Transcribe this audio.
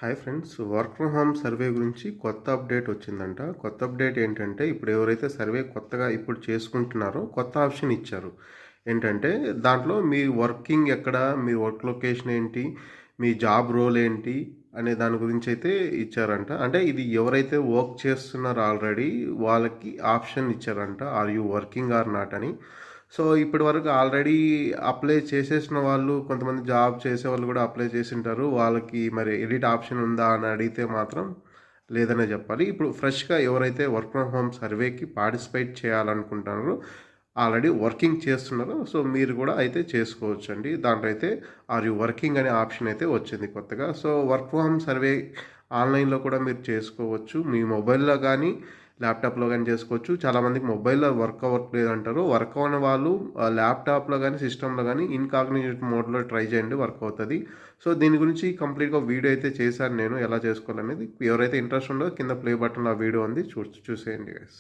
Hi friends, work from home survey గురించి కొత్త update వచ్చిందంట. కొత్త అప్డేట్ ఏంటంటే, ఇప్పుడు ఎవరైతే సర్వే కొత్తగా ఇప్పుడు చేసుకుంటున్నారో కొత్త ఆప్షన్ ఇచ్చారు. ఏంటంటే, దాంట్లో మీ వర్కింగ్ ఎక్కడ, మీ వర్క్ లొకేషన్ ఏంటి, మీ జాబ్ రోల్ ఏంటి అనే దాని గురించి అయితే ఇచ్చారంట. అంటే ఇది ఎవరైతే వర్క్ చేస్తున్నారో ఆల్రెడీ వాళ్ళకి ఆప్షన్ ఇచ్చారంట. Are you working or not అని. సో ఇప్పటి వరకు ఆల్రెడీ అప్లై చేసేసిన వాళ్ళు, కొంతమంది జాబ్ చేసేవాళ్ళు కూడా అప్లై చేసుంటారు. వాళ్ళకి మరి ఎడిట్ ఆప్షన్ ఉందా అని అడిగితే మాత్రం లేదనే చెప్పాలి. ఇప్పుడు ఫ్రెష్‌గా ఎవరైతే వర్క్ ఫ్రమ్ హోమ్ సర్వేకి పార్టిసిపేట్ చేయాలనుకుంటున్నారో, ఆల్రెడీ వర్కింగ్ చేస్తున్నారో, సో మీరు కూడా అయితే చేసుకోవచ్చండి. దాంట్లో అయితే ఆర్ యూ వర్కింగ్ అనే ఆప్షన్ అయితే వచ్చింది కొత్తగా. So work from home survey ఆన్‌లైన్‌లో కూడా మీరు చేసుకోవచ్చు. మీ మొబైల్‌లో గానీ, ల్యాప్‌టాప్‌లో గానీ చేసుకోవచ్చు. చాలామందికి మొబైల్‌లో వర్క్ అవ్వట్లేదంటారు. వర్క్ అవ్వని వాళ్ళు ల్యాప్‌టాప్‌లో గానీ, సిస్టమ్‌లో గానీ ఇన్‌కాగ్నిటో మోడ్‌లో ట్రై చేయండి, వర్క్ అవుతది. సో దీని గురించి కంప్లీట్‌గా వీడియో అయితే చేశాను నేను, ఎలా చేసుకోవాలనేది. ఎవరైతే ఇంట్రెస్ట్ ఉందో కింద ప్లే బటన్‌లో ఆ వీడియో ఉంది, చూసేయండి గైస్.